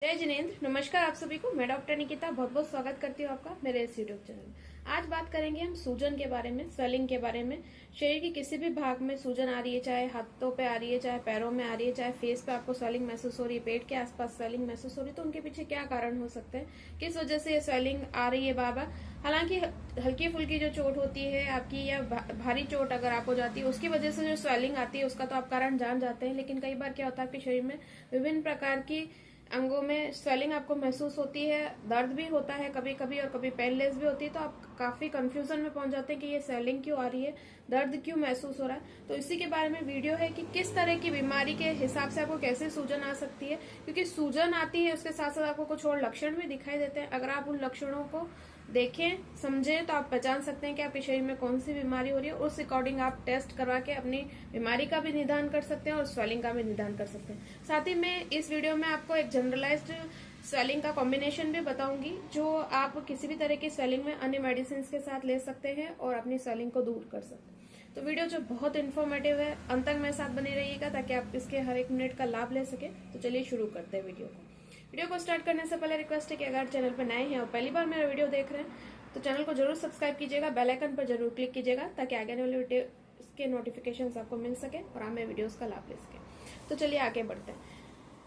जय जिनेन्द्र। नमस्कार आप सभी को। मैं डॉक्टर निकिता बहुत बहुत स्वागत करती हूँ आपका मेरे इस यूट्यूब चैनल में। आज बात करेंगे हम सूजन के बारे में, स्वेलिंग के बारे में। शरीर के किसी भी भाग में सूजन आ रही है, चाहे हाथों पे आ रही है, चाहे पैरों में आ रही है, चाहे फेस पे आपको स्वेलिंग महसूस हो रही है, पेट के आसपास स्वेलिंग महसूस हो रही है, तो उनके पीछे क्या कारण हो सकते हैं, किस वजह से ये स्वेलिंग आ रही है बार बार। हालांकि हल्की फुल्की जो चोट होती है आपकी या भारी चोट अगर आपको जाती है उसकी वजह से जो स्वेलिंग आती है उसका तो आप कारण जान जाते हैं, लेकिन कई बार क्या होता है आपके शरीर में विभिन्न प्रकार की अंगों में स्वेलिंग आपको महसूस होती है, दर्द भी होता है कभी कभी और कभी पेनलेस भी होती है, तो आप काफी कंफ्यूजन में पहुंच जाते हैं कि ये स्वेलिंग क्यों आ रही है, दर्द क्यों महसूस हो रहा है। तो इसी के बारे में वीडियो है कि किस तरह की बीमारी के हिसाब से आपको कैसे सूजन आ सकती है, क्योंकि सूजन आती है उसके साथ साथ आपको कुछ और लक्षण भी दिखाई देते हैं। अगर आप उन लक्षणों को देखें समझें तो आप पहचान सकते हैं कि आपके शरीर में कौन सी बीमारी हो रही है। उस अकॉर्डिंग आप टेस्ट करवा के अपनी बीमारी का भी निदान कर सकते हैं और स्वेलिंग का भी निदान कर सकते हैं। साथ ही मैं इस वीडियो में आपको एक जनरलाइज्ड स्वेलिंग का कॉम्बिनेशन भी बताऊंगी, जो आप किसी भी तरह की स्वेलिंग में अन्य मेडिसिन के साथ ले सकते हैं और अपनी स्वेलिंग को दूर कर सकते हैं। तो वीडियो जो बहुत इन्फॉर्मेटिव है, अंत तक मेरे साथ बने रहिएगा ताकि आप इसके हर एक मिनट का लाभ ले सके। तो चलिए शुरू करते हैं वीडियो को स्टार्ट करने से पहले रिक्वेस्ट है कि अगर चैनल पर नए हैं और पहली बार मेरा वीडियो देख रहे हैं तो चैनल को जरूर सब्सक्राइब कीजिएगा, बेल आइकन पर जरूर क्लिक कीजिएगा ताकि आगे आने वाले वीडियो के नोटिफिकेशंस आपको मिल सके और आप मेरे वीडियोस का लाभ ले सके। तो चलिए आगे बढ़ते हैं।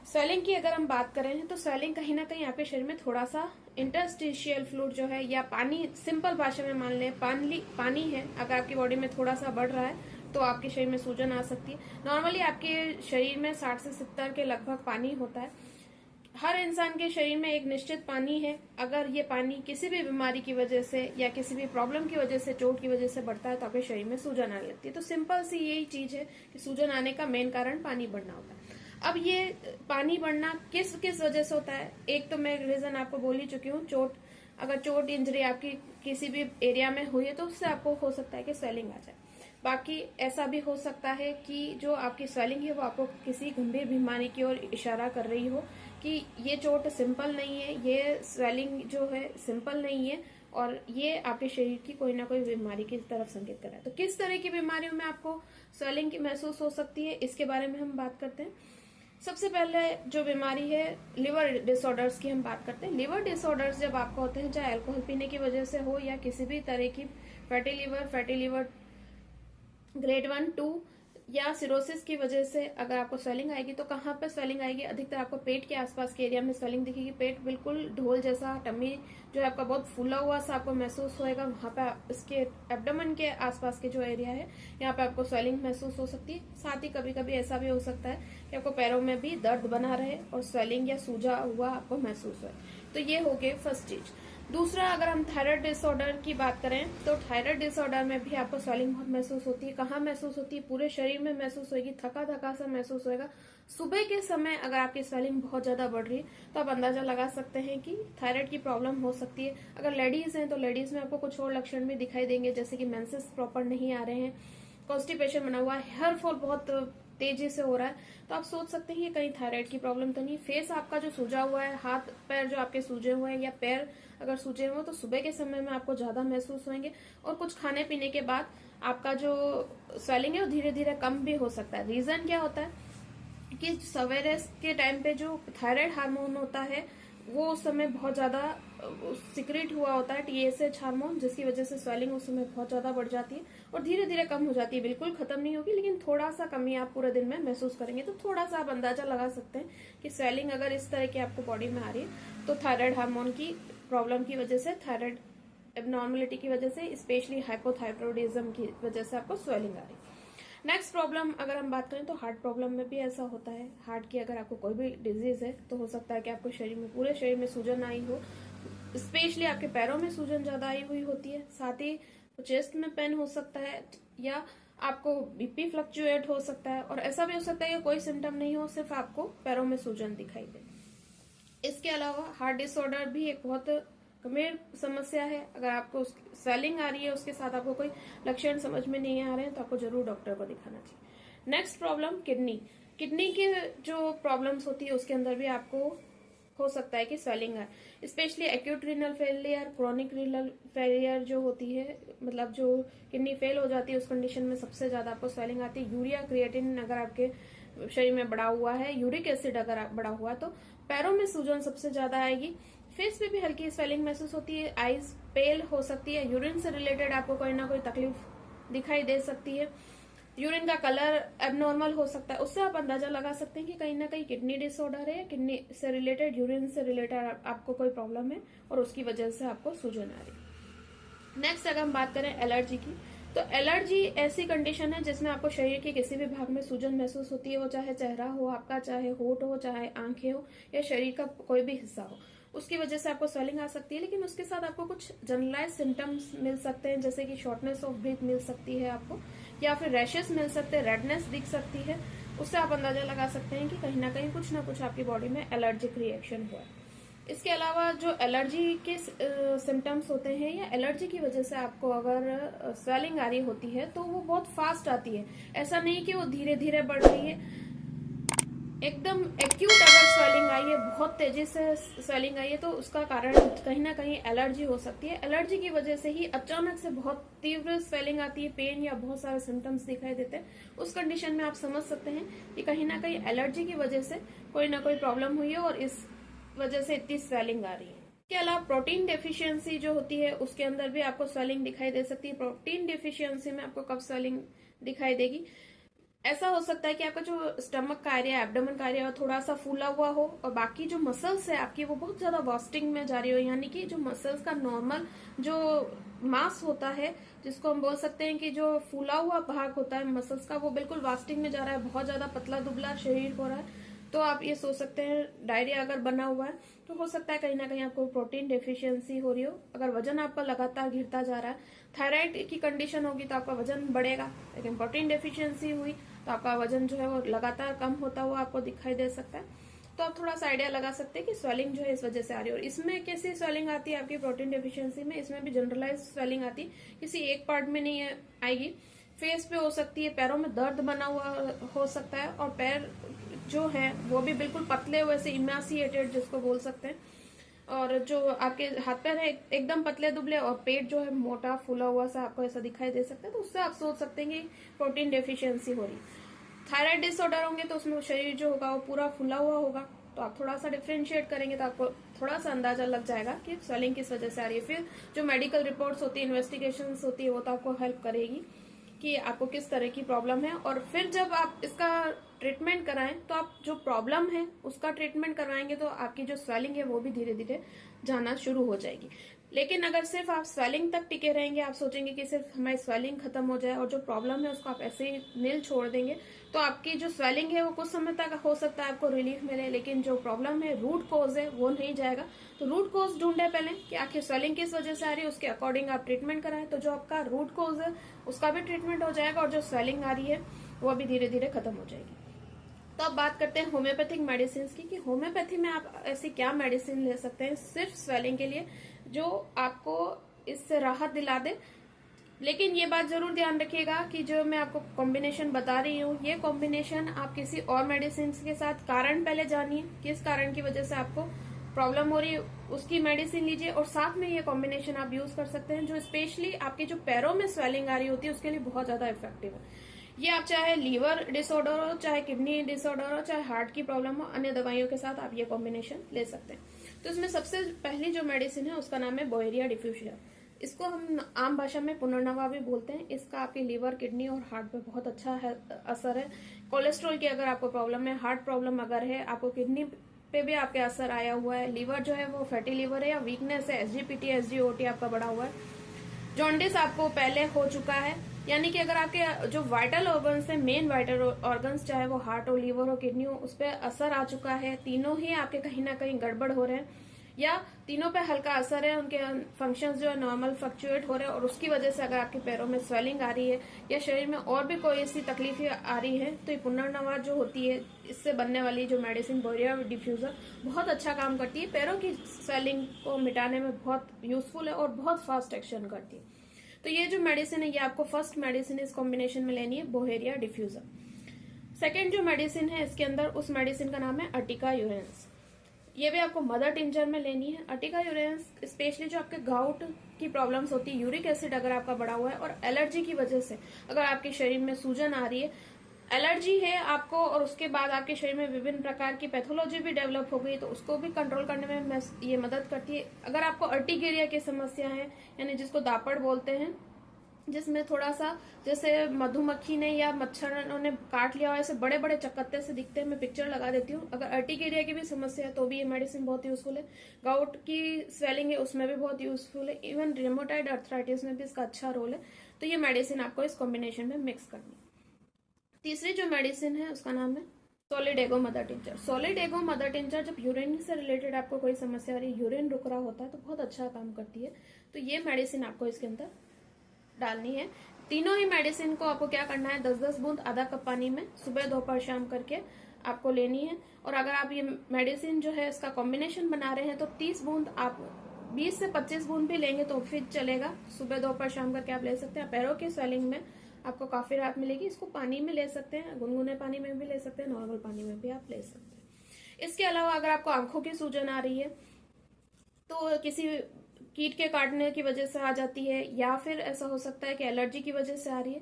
स्वेलिंग की अगर हम बात करें तो स्वेलिंग कहीं ना कहीं आपके शरीर में थोड़ा सा इंटरस्टिशियल फ्लूइड जो है या पानी, सिंपल भाषा में मान लें पानी है, अगर आपकी बॉडी में थोड़ा सा बढ़ रहा है तो आपके शरीर में सूजन आ सकती है। नॉर्मली आपके शरीर में 60 से 70 के लगभग पानी होता है। हर इंसान के शरीर में एक निश्चित पानी है। अगर ये पानी किसी भी बीमारी की वजह से या किसी भी प्रॉब्लम की वजह से, चोट की वजह से बढ़ता है तो आपके शरीर में सूजन आने लगती है। तो सिंपल सी यही चीज है कि सूजन आने का मेन कारण पानी बढ़ना होता है। अब ये पानी बढ़ना किस किस वजह से होता है, एक तो मैं रीजन आपको बोल ही चुकी हूँ, चोट। अगर चोट इंजरी आपकी किसी भी एरिया में हुई है तो उससे आपको हो सकता है कि स्वेलिंग आ जाए। बाकी ऐसा भी हो सकता है कि जो आपकी स्वेलिंग है वो आपको किसी गंभीर बीमारी की ओर इशारा कर रही हो कि ये चोट सिंपल नहीं है, ये स्वेलिंग जो है सिंपल नहीं है और ये आपके शरीर की कोई ना कोई बीमारी की तरफ संकेत कर रहा है। तो किस तरह की बीमारियों में आपको स्वेलिंग की महसूस हो सकती है, इसके बारे में हम बात करते हैं। सबसे पहले जो बीमारी है लिवर डिसऑर्डर्स की हम बात करते हैं। लिवर डिसऑर्डर्स जब आपको होते हैं, चाहे अल्कोहल पीने की वजह से हो या किसी भी तरह की फैटी लिवर ग्रेड 1, 2 या सिरोसिस की वजह से अगर आपको स्वेलिंग आएगी तो कहाँ पे स्वेलिंग आएगी, अधिकतर आपको पेट के आसपास के एरिया में स्वेलिंग दिखेगी। पेट बिल्कुल ढोल जैसा, टमी जो है आपका बहुत फूला हुआ सा आपको महसूस होएगा। वहां पे इसके एब्डोमेन के आसपास के जो एरिया है यहाँ पे आपको स्वेलिंग महसूस हो सकती है। साथ ही कभी कभी ऐसा भी हो सकता है कि आपको पैरों में भी दर्द बना रहे और स्वेलिंग या सूजा हुआ आपको महसूस हो। तो ये हो गए फर्स्ट चीज। दूसरा, अगर हम थायराइड डिसऑर्डर की बात करें तो थायराइड डिसऑर्डर में भी आपको स्वेलिंग बहुत महसूस होती है। कहाँ महसूस होती है, पूरे शरीर में महसूस होगी, थका थका सा महसूस होगा। सुबह के समय अगर आपकी स्वेलिंग बहुत ज्यादा बढ़ रही है तो आप अंदाजा लगा सकते हैं कि थायराइड की प्रॉब्लम हो सकती है। अगर लेडीज हैं तो लेडीज में आपको कुछ और लक्षण भी दिखाई देंगे, जैसे कि मेंसेस प्रॉपर नहीं आ रहे हैं, कॉन्स्टिपेशन बना हुआ है, हेयर फॉल बहुत तेजी से हो रहा है, तो आप सोच सकते हैं ये कहीं थायराइड की प्रॉब्लम तो नहीं। फेस आपका जो सूजा हुआ है, हाथ पैर जो आपके सूजे हुए हैं या पैर अगर सूजे हुए तो सुबह के समय में आपको ज्यादा महसूस होंगे और कुछ खाने पीने के बाद आपका जो स्वेलिंग है वो धीरे धीरे कम भी हो सकता है। रीजन क्या होता है कि सवेरे के टाइम पे जो थायराइड हार्मोन होता है वो उस समय बहुत ज्यादा सिक्रेट हुआ होता है, टीएसएच हार्मोन, जिसकी वजह से स्वेलिंग उस समय बहुत ज्यादा बढ़ जाती है और धीरे धीरे कम हो जाती है। बिल्कुल खत्म नहीं होगी लेकिन थोड़ा सा कमी आप पूरे दिन में महसूस करेंगे। तो थोड़ा सा आप अंदाजा लगा सकते हैं कि स्वेलिंग अगर इस तरह की आपको बॉडी में आ रही है तो थायराइड हार्मोन की प्रॉब्लम की वजह से, थायराइड एबनॉर्मलिटी की वजह से, स्पेशली हाइपोथायरॉयडिज्म की वजह से आपको स्वेलिंग आ रही है। नेक्स्ट प्रॉब्लम अगर हम बात करें तो हार्ट प्रॉब्लम में भी ऐसा होता है। हार्ट की अगर आपको कोई भी डिजीज है तो हो सकता है कि आपको शरीर में, पूरे शरीर में सूजन आई हो, स्पेशली आपके पैरों में सूजन ज्यादा आई हुई होती है। साथ ही चेस्ट में पेन हो सकता है या आपको बीपी फ्लक्चुएट हो सकता है और ऐसा भी हो सकता है कि कोई सिम्टम नहीं हो, सिर्फ आपको पैरों में सूजन दिखाई दे। इसके अलावा हार्ट डिसऑर्डर भी एक बहुत गंभीर समस्या है। अगर आपको स्वेलिंग आ रही है उसके साथ आपको कोई लक्षण समझ में नहीं आ रहे हैं तो आपको जरूर डॉक्टर को दिखाना चाहिए। नेक्स्ट प्रॉब्लम किडनी की जो प्रॉब्लम्स होती है उसके अंदर भी आपको हो सकता है कि स्वेलिंग आए, specially acute renal failure, chronic renal failure जो होती है, मतलब जो किडनी फेल हो जाती है उस कंडीशन में सबसे ज्यादा आपको स्वेलिंग आती है। यूरिया क्रिएटिन अगर आपके शरीर में बढ़ा हुआ है, यूरिक एसिड अगर बढ़ा हुआ है, तो पैरों में सूजन सबसे ज्यादा आएगी। फेस पे भी हल्की स्वेलिंग महसूस होती है, आईज पेल हो सकती है, यूरिन से रिलेटेड आपको कोई ना कोई तकलीफ दिखाई दे सकती है, यूरिन का कलर एबनॉर्मल हो सकता है। उससे आप अंदाजा लगा सकते हैं कि कहीं ना कहीं किडनी डिसऑर्डर है या किडनी से रिलेटेड, यूरिन से रिलेटेड आपको कोई प्रॉब्लम है और उसकी वजह से आपको सूजन आ रही है। नेक्स्ट अगर हम बात करें एलर्जी की, तो एलर्जी ऐसी कंडीशन है जिसमें आपको शरीर के किसी भी भाग में सूजन महसूस होती है, वो चाहे चेहरा हो आपका, चाहे होठ हो, चाहे आंखें हो, या शरीर का कोई भी हिस्सा हो, उसकी वजह से आपको स्वेलिंग आ सकती है। लेकिन उसके साथ आपको कुछ जनरलाइज सिम्टम्स मिल सकते हैं, जैसे कि शॉर्टनेस ऑफ ब्रीथ मिल सकती है आपको, या फिर रैशेस मिल सकते हैं, रेडनेस दिख सकती है। उससे आप अंदाजा लगा सकते हैं कि कहीं ना कुछ आपकी बॉडी में एलर्जिक रिएक्शन हुआ है। इसके अलावा जो एलर्जी के सिम्टम्स होते हैं या एलर्जी की वजह से आपको अगर स्वेलिंग आ रही होती है तो वो बहुत फास्ट आती है, ऐसा नहीं कि वो धीरे धीरे बढ़ रही है। एकदम एक्यूट अगर स्वेलिंग आई है, बहुत तेजी से स्वेलिंग आई है, तो उसका कारण कहीं ना कहीं एलर्जी हो सकती है। एलर्जी की वजह से ही अचानक से बहुत तीव्र स्वेलिंग आती है, पेन या बहुत सारे सिम्टम्स दिखाई देते हैं। उस कंडीशन में आप समझ सकते हैं कि कहीं ना कहीं एलर्जी की वजह से कोई ना कोई प्रॉब्लम हुई है और इस वजह से इतनी स्वेलिंग आ रही है। इसके अलावा प्रोटीन डेफिशिएंसी जो होती है उसके अंदर भी आपको स्वेलिंग दिखाई दे सकती है। प्रोटीन डेफिशिएंसी में आपको कब स्वेलिंग दिखाई देगी? ऐसा हो सकता है कि आपका जो स्टमक का एरिया, एब्डोमेन का एरिया थोड़ा सा फूला हुआ हो और बाकी जो मसल्स है आपकी वो बहुत ज्यादा वास्टिंग में जा रही हो, यानी कि जो मसल्स का नॉर्मल जो मास होता है, जिसको हम बोल सकते हैं कि जो फूला हुआ भाग होता है मसल्स का, वो बिल्कुल वास्टिंग में जा रहा है, बहुत ज्यादा पतला दुबला शरीर हो रहा है। तो आप ये सोच सकते हैं डायरिया अगर बना हुआ है तो हो सकता है कहीं ना कहीं आपको प्रोटीन डेफिशिएंसी हो रही हो। अगर वजन आपका लगातार गिरता जा रहा है, थायराइड की कंडीशन होगी तो आपका वजन बढ़ेगा, लेकिन प्रोटीन डेफिशिएंसी हुई तो आपका वजन जो है वो लगातार कम होता हुआ आपको दिखाई दे सकता है। तो आप थोड़ा सा आइडिया लगा सकते हैं कि स्वेलिंग जो है इस वजह से आ रही है। और इसमें कैसी स्वेलिंग आती है आपकी प्रोटीन डेफिशिएंसी में? इसमें भी जनरलाइज स्वेलिंग आती है, किसी एक पार्ट में नहीं आएगी। फेस पे हो सकती है, पैरों में दर्द बना हुआ हो सकता है, और पैर जो है वो भी बिल्कुल पतले हुए से इमासिएटेड जिसको बोल सकते हैं, और जो आपके हाथ पैर है एकदम पतले दुबले, और पेट जो है मोटा फूला हुआ सा आपको ऐसा दिखाई दे सकता है। तो उससे आप सोच सकते हैं कि प्रोटीन डेफिशिएंसी हो रही। थायराइड डिसऑर्डर होंगे तो उसमें शरीर जो होगा वो पूरा फूला हुआ होगा, तो आप थोड़ा सा डिफ्रेंशिएट करेंगे तो आपको थोड़ा सा अंदाजा लग जाएगा कि स्वेलिंग किस वजह से आ रही है। फिर जो मेडिकल रिपोर्ट्स होती है, इन्वेस्टिगेशंस होती है, वो तो आपको हेल्प करेगी कि आपको किस तरह की प्रॉब्लम है। और फिर जब आप इसका ट्रीटमेंट कराएं तो आप जो प्रॉब्लम है उसका ट्रीटमेंट करवाएंगे तो आपकी जो स्वेलिंग है वो भी धीरे धीरे जाना शुरू हो जाएगी। लेकिन अगर सिर्फ आप स्वेलिंग तक टिके रहेंगे, आप सोचेंगे कि सिर्फ हमारी स्वेलिंग खत्म हो जाए और जो प्रॉब्लम है उसको आप ऐसे ही नील छोड़ देंगे, तो आपकी जो स्वेलिंग है वो कुछ समय तक हो सकता है आपको रिलीफ मिले, लेकिन जो प्रॉब्लम है, रूट कॉज है, वो नहीं जाएगा। तो रूट कॉज ढूंढे पहले कि आखिर स्वेलिंग किस वजह से आ रही है, उसके अकॉर्डिंग आप ट्रीटमेंट कराएं, तो जो आपका रूट कॉज है उसका भी ट्रीटमेंट हो जाएगा और जो स्वेलिंग आ रही है वो भी धीरे धीरे खत्म हो जाएगी। तो अब बात करते हैं होम्योपैथिक मेडिसिन की, कि होम्योपैथी में आप ऐसी क्या मेडिसिन ले सकते हैं सिर्फ स्वेलिंग के लिए जो आपको इससे राहत दिला दे। लेकिन ये बात जरूर ध्यान रखिएगा कि जो मैं आपको कॉम्बिनेशन बता रही हूँ, ये कॉम्बिनेशन आप किसी और मेडिसिन के साथ, कारण पहले जानिए किस कारण की वजह से आपको प्रॉब्लम हो रही है, उसकी मेडिसिन लीजिए, और साथ में ये कॉम्बिनेशन आप यूज कर सकते हैं जो स्पेशली आपके जो पैरों में स्वेलिंग आ रही होती है उसके लिए बहुत ज्यादा इफेक्टिव है। ये आप चाहे लीवर डिसऑर्डर हो, चाहे किडनी डिसऑर्डर हो, चाहे हार्ट की प्रॉब्लम हो, अन्य दवाइयों के साथ आप ये कॉम्बिनेशन ले सकते हैं। तो इसमें सबसे पहली जो मेडिसिन है उसका नाम है बोहेरिया डिफ्यूजिया। इसको हम आम भाषा में पुनर्नवा भी बोलते हैं। इसका आपके लीवर, किडनी और हार्ट पे बहुत अच्छा असर है। कोलेस्ट्रॉल की अगर आपको प्रॉब्लम है, हार्ट प्रॉब्लम अगर है, आपको किडनी पे भी आपके असर आया हुआ है, लीवर जो है वो फैटी लीवर है या वीकनेस है, एसजीपीटी एसजीओटी आपका बढ़ा हुआ है, जॉन्डिस आपको पहले हो चुका है, यानी कि अगर आपके जो वाइटल ऑर्गन्स है, मेन वाइटल ऑर्गन्स, चाहे वो हार्ट हो, लीवर हो, किडनी हो, उस पर असर आ चुका है, तीनों ही आपके कहीं ना कहीं गड़बड़ हो रहे हैं, या तीनों पे हल्का असर है, उनके फंक्शंस जो है नॉर्मल फ्लक्चुएट हो रहे हैं, और उसकी वजह से अगर आपके पैरों में स्वेलिंग आ रही है या शरीर में और भी कोई ऐसी तकलीफ आ रही है, तो ये पुनर्नवा जो होती है, इससे बनने वाली जो मेडिसिन बोहेरिया डिफ्यूजर बहुत अच्छा काम करती है, पैरों की स्वेलिंग को मिटाने में बहुत यूजफुल है और बहुत फास्ट एक्शन करती है। तो ये जो मेडिसिन है, ये आपको फर्स्ट मेडिसिन इस कॉम्बिनेशन में लेनी है, बोहेरिया डिफ्यूजर। सेकेंड जो मेडिसिन है इसके अंदर, उस मेडिसिन का नाम है अर्टिका यूरेंस। ये भी आपको मदर टिंचर में लेनी है। अर्टिका यूरेंस स्पेशली जो आपके गाउट की प्रॉब्लम्स होती है, यूरिक एसिड अगर आपका बढ़ा हुआ है, और एलर्जी की वजह से अगर आपके शरीर में सूजन आ रही है, एलर्जी है आपको और उसके बाद आपके शरीर में विभिन्न प्रकार की पैथोलॉजी भी डेवलप हो गई तो उसको भी कंट्रोल करने में ये मदद करती है। अगर आपको अर्टिकेरिया की समस्या है, यानी जिसको दापड़ बोलते हैं, जिसमें थोड़ा सा जैसे मधुमक्खी ने या मच्छरों ने काट लिया हो, ऐसे बड़े बड़े चकत्ते से दिखते हैं, मैं पिक्चर लगा देती हूँ। अगर अर्टिकेरिया की भी समस्या है तो भी ये मेडिसिन बहुत यूजफुल है। गाउट की स्वेलिंग है उसमें भी बहुत यूजफुल है। इवन रिमोटाइड अर्थराइटिस में भी इसका अच्छा रोल है। तो ये मेडिसिन आपको इस कॉम्बिनेशन में मिक्स करनी है। तीसरी जो मेडिसिन है उसका नाम है सोलिडेगो मदर टिंचर। सोलिडेगो मदर टिंचर जब यूरिन से रिलेटेड आपको कोई समस्या आ रही है, यूरिन रुक रहा होता है, तो बहुत अच्छा काम करती है। तो ये मेडिसिन आपको इसके अंदर डालनी है। तीनों ही मेडिसिन को आपको क्या करना है, 10-10 बूंद आधा कप पानी में सुबह दोपहर शाम करके आपको लेनी है। और अगर आप ये मेडिसिन जो है इसका कॉम्बिनेशन बना रहे हैं तो 30 बूंद, आप 20 से 25 बूंद भी लेंगे तो फिर चलेगा। सुबह दोपहर शाम करके आप ले सकते हैं। पैरों की स्वेलिंग में आपको काफी राहत मिलेगी। इसको पानी में ले सकते हैं, गुनगुने पानी में भी ले सकते हैं, नॉर्मल पानी में भी आप ले सकते हैं। इसके अलावा अगर आपको आंखों की सूजन आ रही है तो किसी कीट के काटने की वजह से आ जाती है, या फिर ऐसा हो सकता है कि एलर्जी की वजह से आ रही है।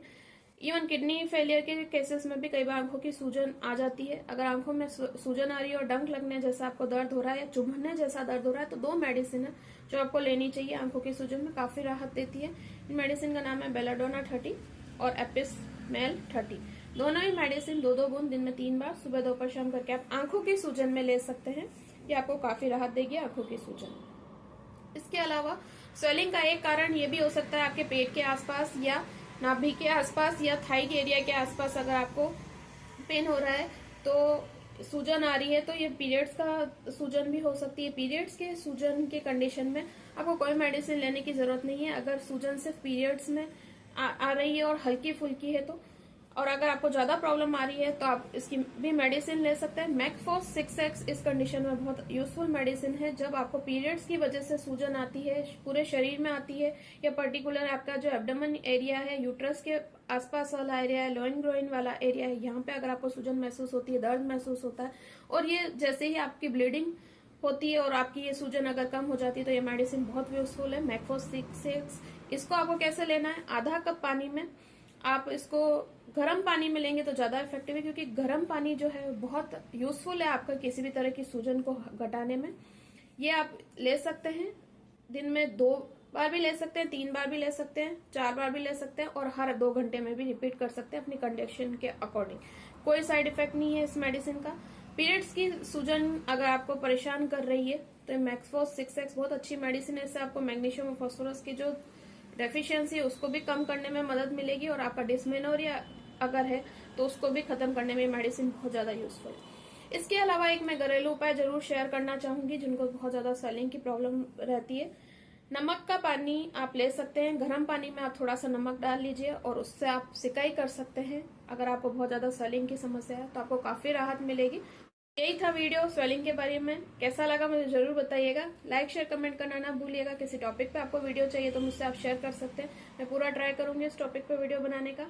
इवन किडनी फेलियर के केसेस में भी कई बार आंखों की सूजन आ जाती है। अगर आंखों में सूजन आ रही है और डंक लगने जैसा आपको दर्द हो रहा है या चुभने जैसा दर्द हो रहा है तो 2 मेडिसिन है जो आपको लेनी चाहिए। आंखों की सूजन में काफी राहत देती है। इन मेडिसिन का नाम है बेलाडोना 30 और एपिसमेल 30। दोनों ही मेडिसिन 2-2 बूंद दिन में 3 बार सुबह दोपहर शाम करके आप आंखों की सूजन में ले सकते हैं। ये आपको काफी राहत देगी आंखों की सूजन। इसके अलावा स्वेलिंग का एक कारण ये भी हो सकता है आपके पेट के आसपास या नाभि के आसपास या थाई के एरिया के आसपास अगर आपको पेन हो रहा है तो सूजन आ रही है, तो ये पीरियड्स का सूजन भी हो सकती है। पीरियड्स के सूजन के कंडीशन में आपको कोई मेडिसिन लेने की जरूरत नहीं है। अगर सूजन सिर्फ पीरियड्स में आ रही है और हल्की फुल्की है तो, और अगर आपको ज्यादा प्रॉब्लम आ रही है तो आप इसकी भी मेडिसिन ले सकते हैं। मैकफोस 6X इस कंडीशन में बहुत यूजफुल मेडिसिन है। जब आपको पीरियड्स की वजह से सूजन आती है, पूरे शरीर में आती है, या पर्टिकुलर आपका जो एब्डोमेन एरिया है, यूट्रस के आसपास वाला एरिया है, लोइन ग्रोइन वाला एरिया है, यहाँ पे अगर आपको सूजन महसूस होती है, दर्द महसूस होता है, और ये जैसे ही आपकी ब्लीडिंग होती है और आपकी ये सूजन अगर कम हो जाती है तो ये मेडिसिन बहुत यूजफुल है, मैकफोस 6X। इसको आपको कैसे लेना है, आधा कप पानी में आप इसको गर्म पानी में लेंगे तो ज्यादा इफेक्टिव है, क्योंकि गर्म पानी जो है बहुत यूजफुल है आपका किसी भी तरह की सूजन को घटाने में। ये आप ले सकते हैं, दिन में 2 बार भी ले सकते हैं, 3 बार भी ले सकते हैं, 4 बार भी ले सकते हैं, और हर 2 घंटे में भी रिपीट कर सकते हैं अपनी कंडीशन के अकॉर्डिंग। कोई साइड इफेक्ट नहीं है इस मेडिसिन का। पीरियड्स की सूजन अगर आपको परेशान कर रही है तो मैक्सफोस 6X बहुत अच्छी मेडिसिन है। इससे आपको मैग्नीशियम और फास्फोरस की जो डेफिशिएंसी है उसको भी कम करने में मदद मिलेगी, और आपका डिस्मेनोरिया अगर है तो उसको भी खत्म करने में मेडिसिन बहुत ज्यादा यूजफुल है। इसके अलावा एक मैं घरेलू उपाय जरूर शेयर करना चाहूंगी जिनको बहुत ज्यादा स्वेलिंग की प्रॉब्लम रहती है। नमक का पानी आप ले सकते हैं, गर्म पानी में आप थोड़ा सा नमक डाल लीजिए और उससे आप सिकाई कर सकते हैं। अगर आपको बहुत ज्यादा स्वेलिंग की समस्या है तो आपको काफी राहत मिलेगी। यही था वीडियो स्वेलिंग के बारे में। कैसा लगा मुझे जरूर बताइएगा। लाइक शेयर कमेंट करना ना भूलिएगा। किसी टॉपिक पे आपको वीडियो चाहिए तो मुझसे आप शेयर कर सकते हैं। मैं पूरा ट्राई करूंगी इस टॉपिक पे वीडियो बनाने का।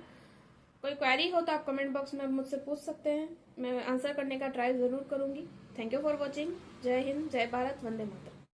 कोई क्वेरी हो तो आप कमेंट बॉक्स में मुझसे पूछ सकते हैं, मैं आंसर करने का ट्राई जरूर करूंगी। Thank you for watching. जय हिंद, जय भारत, वंदे मातरम।